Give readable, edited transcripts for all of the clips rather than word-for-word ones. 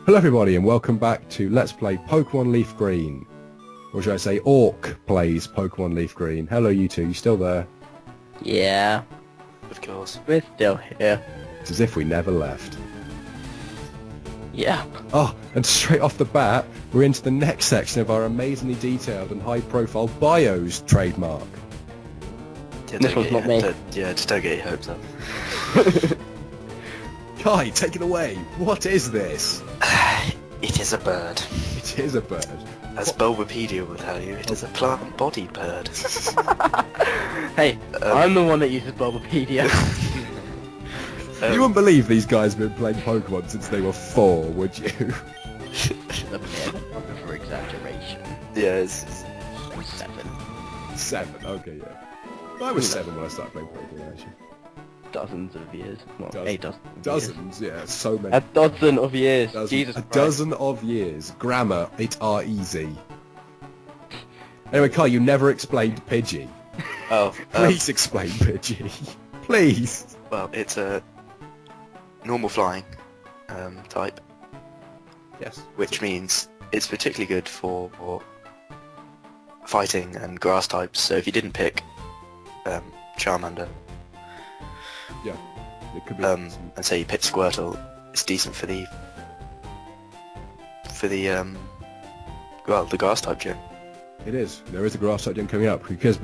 Hello everybody and welcome back to Let's Play Pokemon Leaf Green. Or should I say Orc plays Pokemon Leaf Green. Hello you two, you still there? Yeah, Of course. we're still here. It's as if we never left. Yeah. Oh, and straight off the bat, we're into the next section of our amazingly detailed and high-profile bios trademark. Yeah, This don't one's get not your- me. just don't get your hopes up. Kai, take it away. What is this? It is a bird. It is a bird. As Bulbapedia will tell you, it is a plant-bodied bird. Hey, I'm the one that uses Bulbapedia. You wouldn't believe these guys have been playing Pokemon since they were 4, would you? A bit for exaggeration. Yeah, it's 7 7, okay, yeah. I was 7 when I started playing Pokemon, actually. dozens of years. Well, Dozen- a dozen. Of years. Dozens, yeah, so many. A dozen of years. Dozen- Jesus a Christ. dozen of years. Grammar, it are easy. Anyway, Kai, you never explained Pidgey. oh, Please explain Pidgey. Please. well, it's a normal flying type, Yes. which means it's particularly good for fighting and grass types. So if you didn't pick Charmander, Yeah. It could be. and say you picked Squirtle, it's decent for the grass type gym. It is. There is a grass type gym coming up because as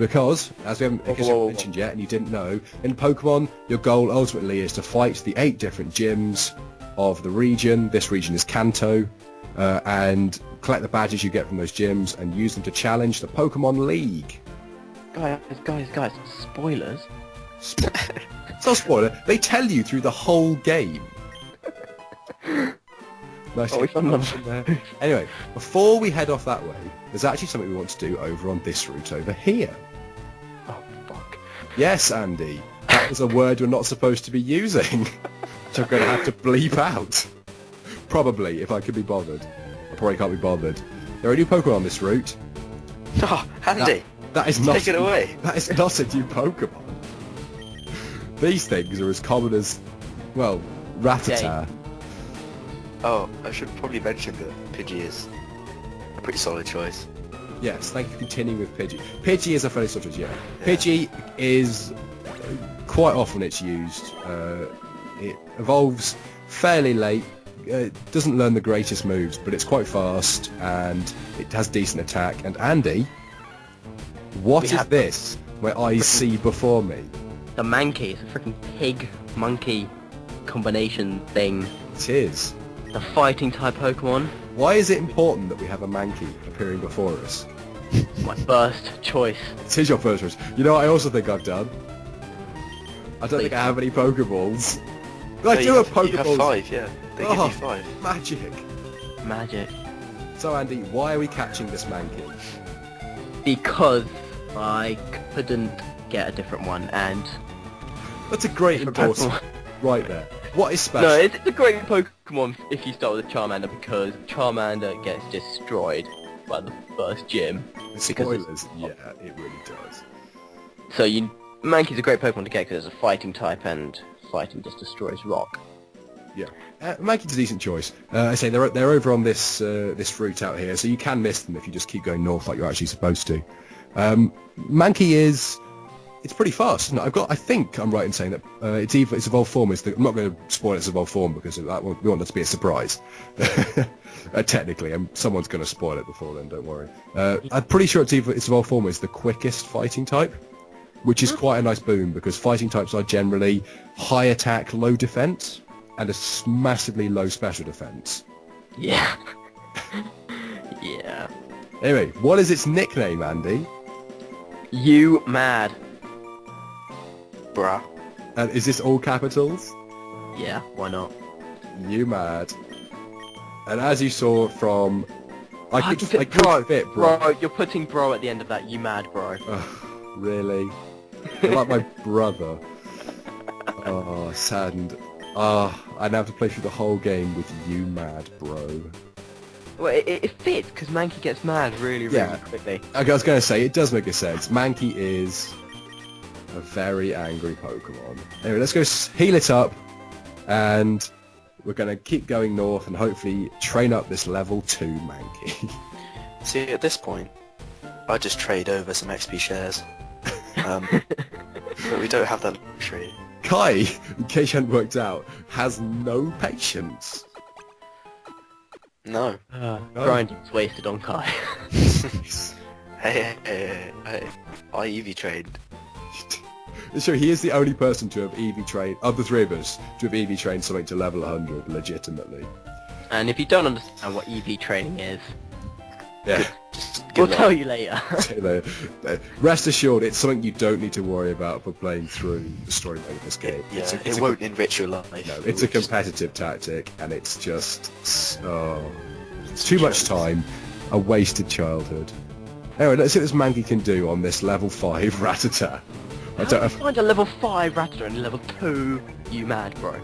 we haven't Whoa. mentioned yet, and you didn't know, in Pokemon, your goal ultimately is to fight the 8 different gyms of the region. This region is Kanto, and collect the badges you get from those gyms and use them to challenge the Pokemon League. Guys, spoilers. It's not a spoiler. They tell you through the whole game. Nice Oh, we found introduction there. Anyway, before we head off that way, there's actually something we want to do over on this route over here. Oh, fuck. Yes, Andy, that was a word you're not supposed to be using, which I'm going to have to bleep out. Probably, if I can be bothered. I probably can't be bothered. There are new Pokemon on this route. Oh, Andy, That is not. take it away. That is not a new Pokemon. These things are as common as, well, Rattata. Oh, I should probably mention that Pidgey is a pretty solid choice. Yes, thank you for continuing with Pidgey. Pidgey is a fairly sort of, yeah. Pidgey is, quite often it's used, it evolves fairly late, doesn't learn the greatest moves, but it's quite fast, and it has decent attack. And Andy, what is this where I see before me? The Mankey is a freaking pig-monkey combination thing. It is. The fighting type Pokemon. Why is it important that we have a Mankey appearing before us? My first choice. It is your first choice. You know what I also think I've done? I don't think I have any Pokeballs. I do have You have Pokeballs. 5, yeah. They give you 5. Magic. Magic. So Andy, why are we catching this Mankey? Because I couldn't get a different one, and... That's a great endorsement right there. What is special? No, it's a great Pokemon if you start with a Charmander, because Charmander gets destroyed by the first gym. Spoilers, yeah, it really does. So Mankey's a great Pokemon to get because it's a fighting type, and fighting just destroys rock. Yeah, Mankey's a decent choice. I say they're over on this this route out here, so you can miss them if you just keep going north like you're actually supposed to. Mankey it's pretty fast, isn't it? I think I'm right in saying that its evolved form is I'm not going to spoil its evolved form because we want that to be a surprise. Technically, someone's going to spoil it before then. Don't worry. I'm pretty sure its evolved form is the quickest fighting type, which is quite a nice boon because fighting types are generally high attack, low defense, and a massively low special defense. Yeah. Yeah. Anyway, what is its nickname, Andy? You mad. Bruh. And is this all capitals? Yeah, why not? You mad. And as you saw from... I could fit, bro. Bro, you're putting bro at the end of that, you mad, bro. Really? You're like my brother. Oh, saddened. I now have to play through the whole game with you mad, bro. Well, it fits, because Mankey gets mad really quickly. I was going to say, it does make a sense. Mankey is a very angry Pokemon. Anyway, let's go heal it up, and we're going to keep going north and hopefully train up this level 2 Mankey. See, at this point, I just trade over some XP shares. But we don't have that luxury. Kai, in case you hadn't worked out, has no patience. No. Grinding's wasted on Kai. Hey, I EV trained. So he is the only person to have EV trained, of the three of us, to have EV trained something to level 100, legitimately. And if you don't understand what EV training is, Yeah. we'll tell you later. Rest assured, it's something you don't need to worry about for playing through the story mode of this game. Yeah, it won't enrich your life. No, it's a competitive tactic, and it's just... it's too much time, a wasted childhood. Anyway, let's see what this Mankey can do on this level 5 Rattata. How do you find a level 5 Rattata and level 2 you mad, bro?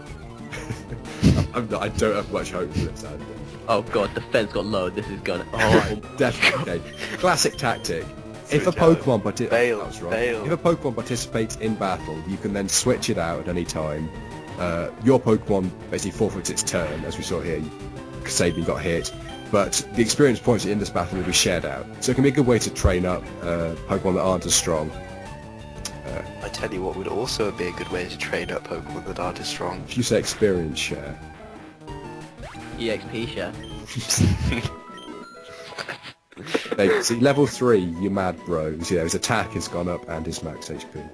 I don't have much hope for this, Andy. Oh god, the fence got lowered, this is gonna... Oh, Definitely. Okay. Classic tactic. If a Pokemon participates in battle, you can then switch it out at any time. Your Pokemon basically forfeits its turn, as we saw here. Kasabian got hit, but the experience points in this battle will be shared out. So it can be a good way to train up Pokemon that aren't as strong. I tell you what would also be a good way to train up Pokemon that aren't as strong. If you say experience share. EXP share. Okay, see, level 3, you mad bro. You see, his attack has gone up and his max HP.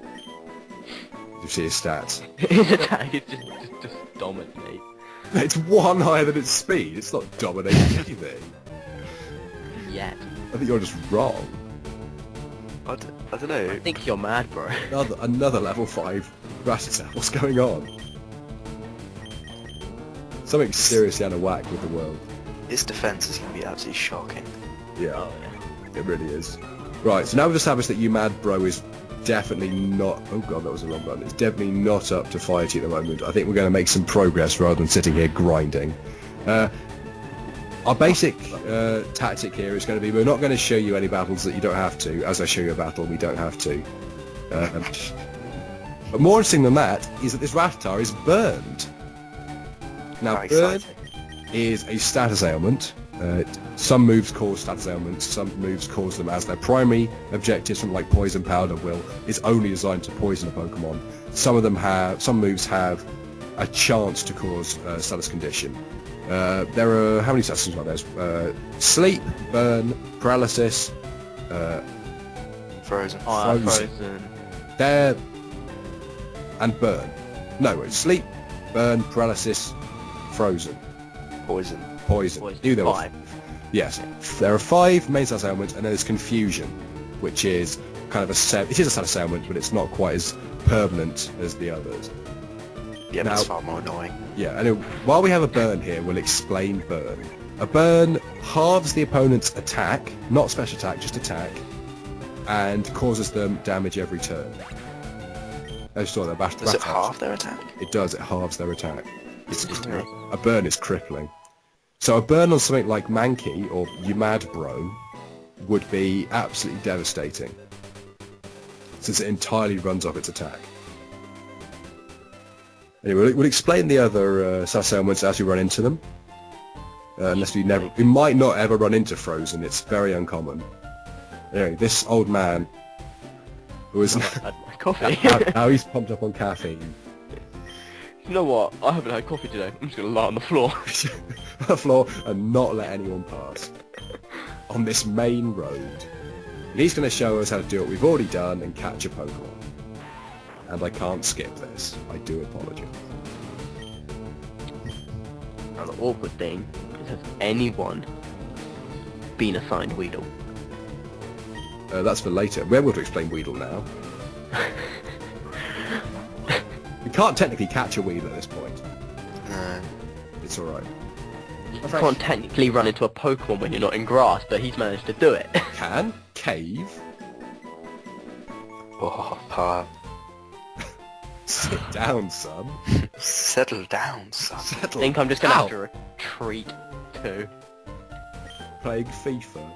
You see his stats. His attack is just dominate. It's 1 higher than its speed. It's not dominating anything. Yet. I think you're just wrong. I don't know. I think you're mad, bro. Another level 5 Rattata. What's going on? Something seriously out of whack with the world. His defense is going to be absolutely shocking. Yeah, Oh, yeah. it really is. Right, so now we've established that you mad bro is definitely not... Oh god, that was the wrong button. It's definitely not up to fighting at the moment. I think we're going to make some progress rather than sitting here grinding. Our basic tactic here is going to be, we're not going to show you any battles that you don't have to. As I show you a battle, we don't have to. But more interesting than that is that this Rattata is burned. Now, burn is a status ailment. Some moves cause status ailments, some moves cause them as their primary objectives, from like Poison Powder is only designed to poison a Pokemon. Some moves have a chance to cause a status condition. There are, how many statuses are there? Sleep, burn, paralysis, Frozen. Frozen. There, and burn. No, it's sleep, burn, paralysis, frozen. Poison. Poison. Knew there were 5. Yes, there are 5 main status ailments, and then there's confusion, which is kind of it is a status ailment, but it's not quite as permanent as the others. Yeah, that's far more annoying. Yeah, and while we have a burn here, we'll explain burn. A burn halves the opponent's attack, not special attack, just attack, and causes them damage every turn. As you saw there, Does it halve their attack? It does, it halves their attack. Okay. A burn is crippling. So a burn on something like Mankey or you mad bro would be absolutely devastating, since it entirely runs off its attack. Anyway, we'll explain the other status ailments as we run into them. Unless we might not ever run into Frozen. It's very uncommon. Anyway, this old man who is Had my coffee. now he's pumped up on caffeine. You know what? I haven't had coffee today. I'm just gonna lie on the floor. On the floor and not let anyone pass on this main road. And he's going to show us how to do what we've already done and catch a Pokemon. And I can't skip this. I do apologise. Now the awkward thing is, has anyone been assigned Weedle? That's for later. We're able to explain Weedle now. We can't technically catch a Weedle at this point. No. It's alright. You can't technically run into a Pokemon when you're not in grass, but he's managed to do it. Can? Cave? Oh, Pa. Sit down, son. Settle down, son. I Settle think I'm just gonna down. have to retreat to Playing FIFA.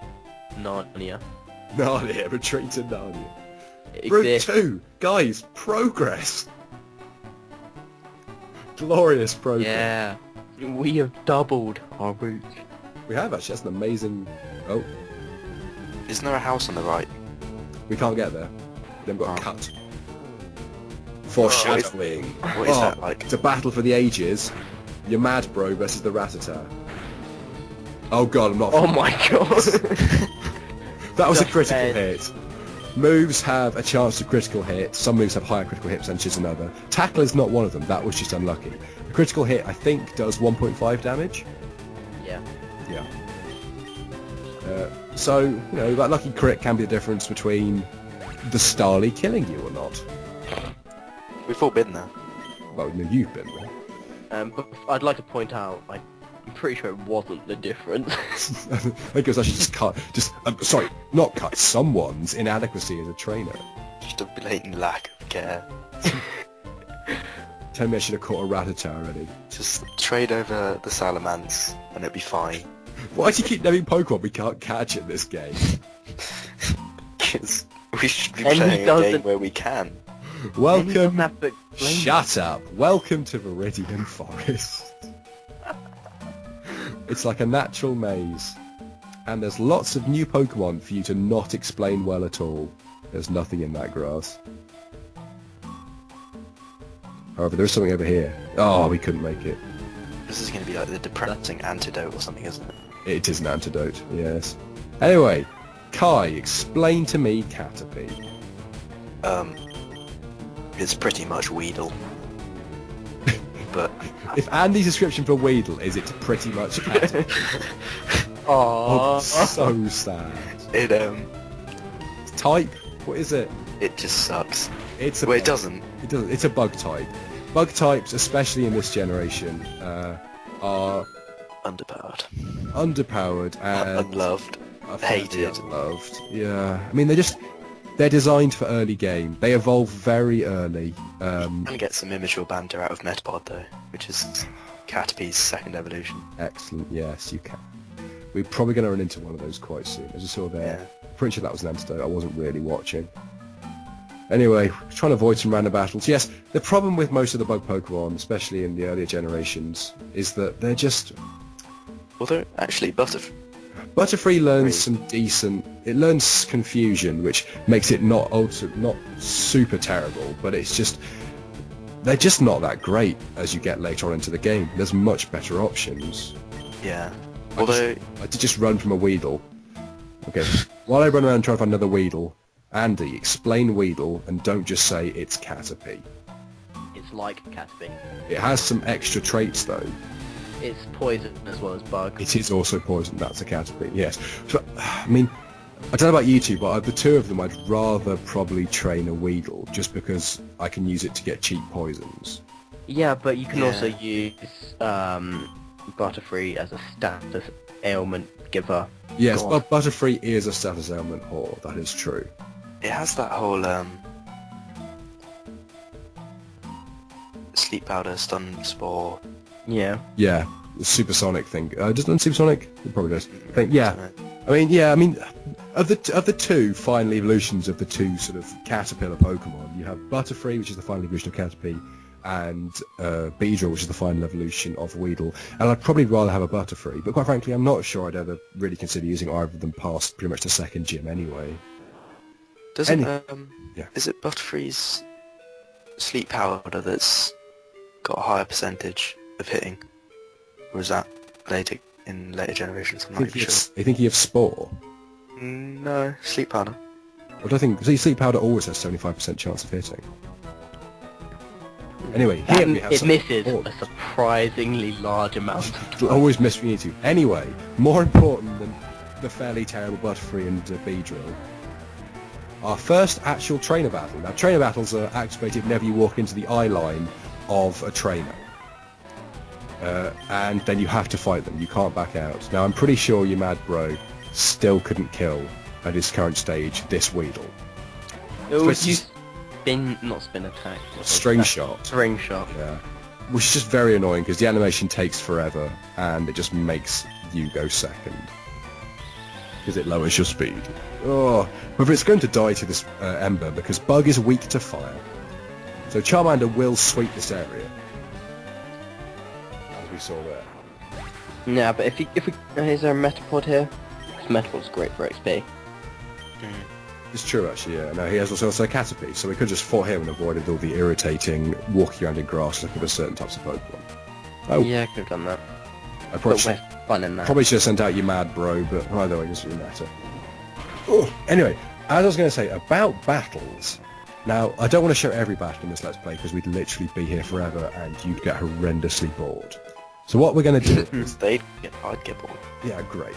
Narnia. Narnia. Retreat to Narnia. Route Exist. 2. Guys, progress. Glorious progress. Yeah. We have doubled our route. We have actually. That's an amazing. Oh, Isn't there a house on the right? we can't get there. They've got a Oh. cut. Foreshadowing. What is that like? It's a battle for the ages. Your Mad Bro versus the Rattata. Oh god, I'm not. Oh my god. That was a Just critical dead. hit. Moves have a chance to critical hit. Some moves have higher critical hit percentages than other. Tackle is not one of them. That was just unlucky. A critical hit, I think, does 1.5 damage. Yeah. Yeah. So, you know, that lucky crit can be the difference between the Starly killing you or not. We've all been there. Well, no, you've been there. But I'd like to point out, I'm pretty sure it wasn't the difference. I think it was actually just cut, sorry, not cut, someone's inadequacy as a trainer. Just a blatant lack of care. Tell me I should have caught a Rattata already. Just trade over the Salamans and it'd be fine. Why do you keep naming Pokemon we can't catch in this game? Because we should be And he playing a game doesn't- where we can. And he Welcome. doesn't have to explain Shut up. Welcome to Viridian Forest. It's like a natural maze. And there's lots of new Pokemon for you to not explain well at all. There's nothing in that grass. However, there is something over here. Oh, we couldn't make it. This is going to be like the depressing antidote or something, isn't it? It is an antidote, yes. Anyway, Kai, explain to me Caterpie. It's pretty much Weedle. But If Andy's description for Weedle is it's pretty much Caterpie. Aww. Oh, so sad. it Type? What is it? it just sucks. It's a Well, bug. it doesn't. It doesn't. It's a bug type. Bug types, especially in this generation, are Underpowered. underpowered and Unloved. are fairly hated. unloved. Yeah. I mean, they're designed for early game. They evolve very early. And get some immature banter out of Metapod though, which is Caterpie's second evolution. Excellent. Yes, you can. We're probably going to run into one of those quite soon. As I saw there, Yeah. pretty sure that was an antidote. I wasn't really watching. Anyway, trying to avoid some random battles. Yes, the problem with most of the bug Pokemon, especially in the earlier generations, is that they're just... Although, actually, Butterfree learns some decent... It learns Confusion, which makes it not super terrible, but it's just... They're just not that great as you get later on into the game. There's much better options. yeah. Although, I did just run from a Weedle. Okay, while I run around trying to find another Weedle, Andy, explain Weedle and don't just say it's Caterpie. It's like Caterpie. It has some extra traits though. It's poison as well as bug. It is also poison, that's a Caterpie, yes. So, I mean, I don't know about you two, but the two of them I'd rather probably train a Weedle, just because I can use it to get cheap poisons. Yeah, but you can Yeah. also use Butterfree as a status ailment giver. Yes, Go on. but Butterfree is a status ailment whore, that is true. it has that whole, sleep powder, stun spore. Yeah. Yeah, the supersonic thing. Does it run supersonic? It probably does. I think, yeah. I mean, of the two final evolutions of the two sort of caterpillar Pokemon, you have Butterfree, which is the final evolution of Caterpie, and Beedrill, which is the final evolution of Weedle. And I'd probably rather have a Butterfree, but quite frankly, I'm not sure I'd ever really consider using either of them past pretty much the second gym anyway. Doesn't, yeah. is it Butterfree's sleep powder that's got a higher percentage of hitting? Or is that later, in later generations? I'm I not think, even sure. I think you have Spore. No, sleep powder. I don't think... See, Sleep Powder always has 75% chance of hitting. Anyway, here we have It something misses important. a surprisingly large amount of It'll always miss when you need to. Anyway, more important than the fairly terrible Butterfree and Beedrill, our first actual trainer battle. Now, trainer battles are activated whenever you walk into the eye line of a trainer. And then you have to fight them. You can't back out. Now, I'm pretty sure your Mad Bro still couldn't kill, at his current stage, this Weedle. It would So use not spin attack. String shot. String shot. Yeah. Which is just very annoying because the animation takes forever and it just makes you go second. Because it lowers your speed. Oh, but it's going to die to this Ember because Bug is weak to fire. So Charmander will sweep this area. As we saw there. Yeah, but if we is there a Metapod here? 'Cause Metapod's great for XP. It's true, actually, yeah. No, he has also a Caterpie, so we could just fought him and avoided all the irritating walking around in grass looking for certain types of Pokemon. Oh, Yeah, I could have done that. I But we're fun in that. probably should have sent out your mad bro, but either way, it doesn't really matter. Oh, anyway, as I was going to say, about battles, now, I don't want to show every battle in this Let's Play, because we'd literally be here forever, and you'd get horrendously bored. So what we're going to do is... I'd get bored. Yeah, great.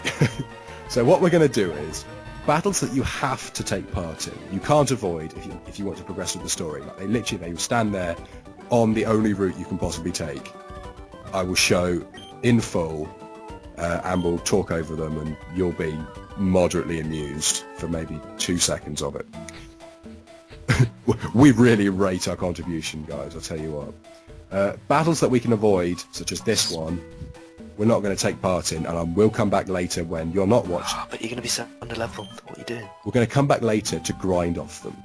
So what we're going to do is, battles that you have to take part in, you can't avoid if you want to progress with the story. Like, they will stand there on the only route you can possibly take. I will show in full, and we'll talk over them, and you'll be moderately amused for maybe 2 seconds of it. We really rate our contribution, guys, I'll tell you what. Battles that we can avoid, such as this one, we're not going to take part in, and I will come back later when you're not watching. Oh, but you're going to be so under-leveled. What are you doing? We're going to come back later to grind off them,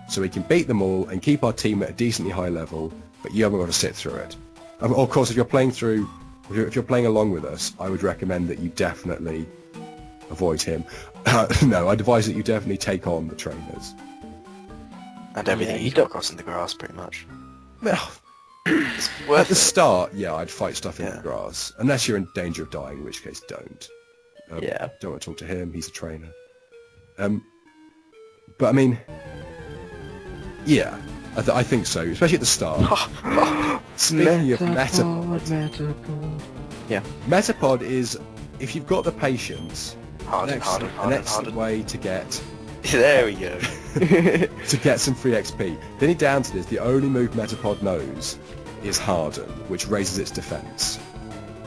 so we can beat them all and keep our team at a decently high level, but you haven't got to sit through it. Of course, if you're playing along with us, I would recommend that you definitely avoid him. No, I'd advise that you definitely take on the trainers. And everything you you come don't- across in the grass, pretty much. Well, It's at worth the it. start, yeah, I'd fight stuff in the Yeah. grass, unless you're in danger of dying, in which case don't. Yeah. Don't want to talk to him, he's a trainer. But I mean, yeah, I think so, especially at the start. Speaking of Metapod, Yeah. Metapod is, if you've got the patience, Harden, harden, an harden, excellent harden. way to get There we go. some free XP. The only downside is the only move Metapod knows is Harden, which raises its defense.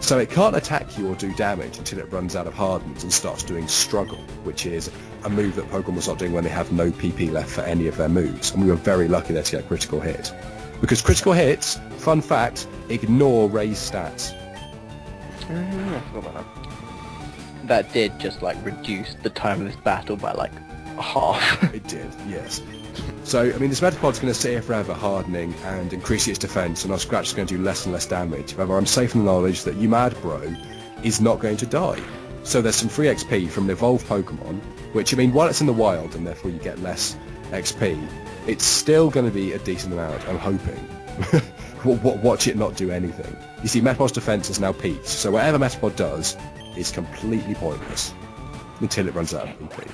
So it can't attack you or do damage until it runs out of Hardens and starts doing Struggle, which is a move that Pokemon will start doing when they have no PP left for any of their moves. And we were very lucky there to get critical hit. Because critical hits, fun fact, ignore raised stats. I forgot about that. That did just like reduce the time of this battle by like half. It did, yes. So, I mean, this Metapod's going to sit here forever hardening and increasing its defense, and our Scratch is going to do less and less damage. However, I'm safe in the knowledge that you mad bro is not going to die. So there's some free XP from an evolved Pokemon, which, I mean, while it's in the wild and therefore you get less XP, it's still going to be a decent amount, I'm hoping. Watch it not do anything. You see, Metapod's defense is now peaked, so whatever Metapod does is completely pointless until it runs out of PP.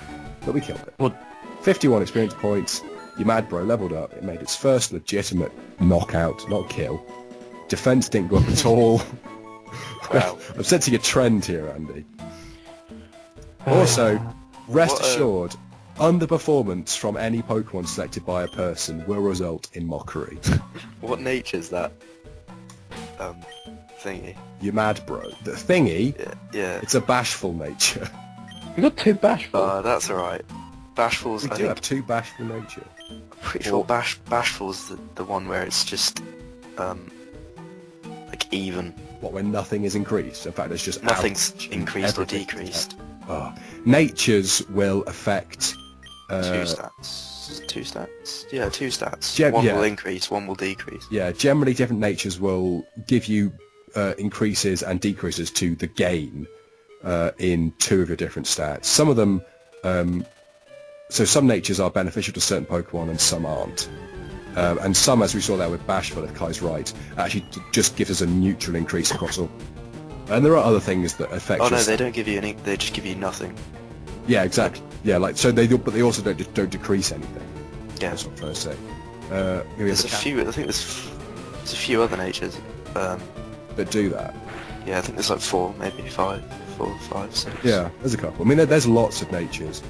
But we killed it. Well, 51 experience points. Your mad bro leveled up. It made its first legitimate knockout, not kill. Defense didn't go up at all. Wow. I'm sensing a trend here, Andy. Also, rest What a- assured, underperformance from any Pokemon selected by a person will result in mockery. What nature's that? Thingy. Your mad bro. The thingy, Yeah. Yeah. it's a bashful nature. we got two bashful. That's alright. Bashful's, We I do think, have two bashful nature. I'm pretty sure Bashful's the one where it's just, like even. What, when nothing is increased? In fact, it's just Nothing's average and increased or everything's decreased. Natures will affect... Two stats. Two stats? Yeah, two stats. Yeah, One yeah. will increase, one will decrease. Yeah, generally different natures will give you increases and decreases to the gain in two of your different stats. Some of them... so some natures are beneficial to certain Pokemon and some aren't. And some, as we saw there with Bashful, if Kai's right, actually just gives us a neutral increase across all. And there are other things that affect Oh no, us. they don't give you any, they just give you nothing. Yeah, exactly. Yeah, like, so they do, but they also don't decrease anything. Yeah. That's what I'm trying to say. Here we There's have a few, I think there's a few other natures. that do that. Yeah, I think there's like four, maybe five, 4, 5, 6. Yeah, there's a couple. I mean, there's lots of natures.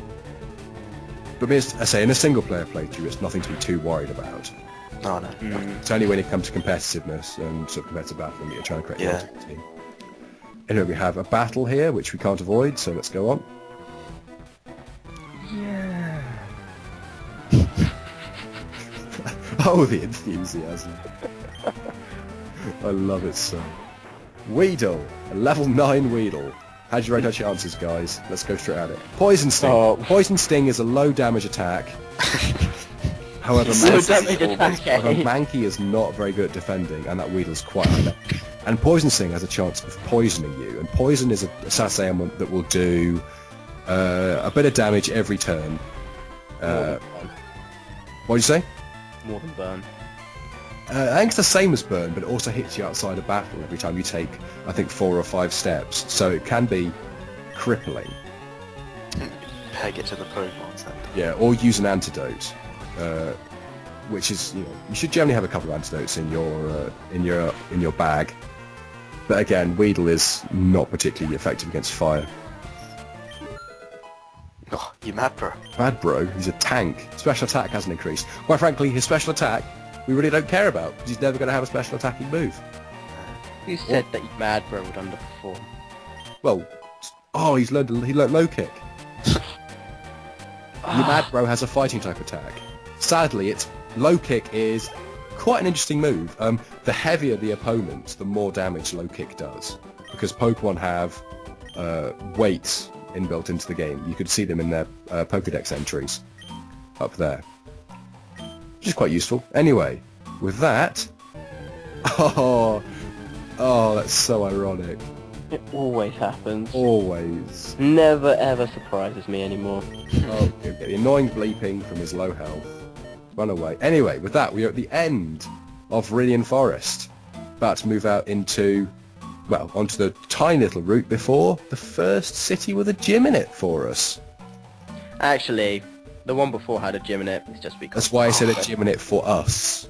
But I mean, I say, in a single-player playthrough, it's nothing to be too worried about. No, no. It's only when it comes to competitiveness and sort of competitive battling that you're trying to create Yeah. a multiple team. Anyway, we have a battle here, which we can't avoid, so let's go on. Yeah. Oh, the enthusiasm. I love it so. Weedle, a level 9 Weedle. How do you rate our chances, guys? Let's go straight at it. Poison Sting. Oh. Poison Sting is a low damage attack. However, So Low Mankey, damage almost attack, however, eh? Mankey is not very good at defending, and that Weedle's quite high. And Poison Sting has a chance of poisoning you, and Poison is a status ailment that will do a bit of damage every turn. What did you say? More than burn. I think it's the same as Burn, but it also hits you outside of battle every time you take, I think, 4 or 5 steps. So it can be crippling. Peg it to the Pokemon Center. Yeah, or use an antidote, which is, you should generally have a couple of antidotes in your bag. But again, Weedle is not particularly effective against fire. Oh, you mad, bro? Mad bro, he's a tank. Special attack hasn't increased. Quite frankly, his special attack we really don't care about, because he's never going to have a special attacking move. You said that your Mad Bro would underperform. Well, he learned low kick. Your Mad Bro has a fighting type attack. Sadly, its low kick is quite an interesting move. The heavier the opponent, the more damage low kick does, because Pokemon have weights inbuilt into the game. You could see them in their Pokedex entries up there, which is quite useful. Anyway, with that, that's so ironic. It always happens. Always. Never ever surprises me anymore. Oh, you get the annoying bleeping from his low health. Run away. Anyway, with that, we are at the end of Viridian Forest. About to move out onto the tiny little route before the first city with a gym in it for us. Actually, the one before had a gym in it. It's just because. That's why I said a gym in it for us.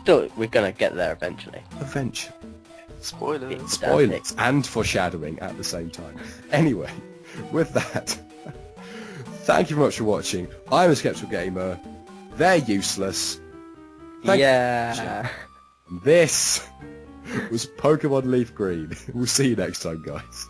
We're gonna get there eventually. Eventually. Spoilers. Spoilers and foreshadowing at the same time. Anyway, with that, thank you very much for watching. I'm a Skeptical Gamer. They're useless. Yeah. This was Pokemon Leaf Green. We'll see you next time, guys.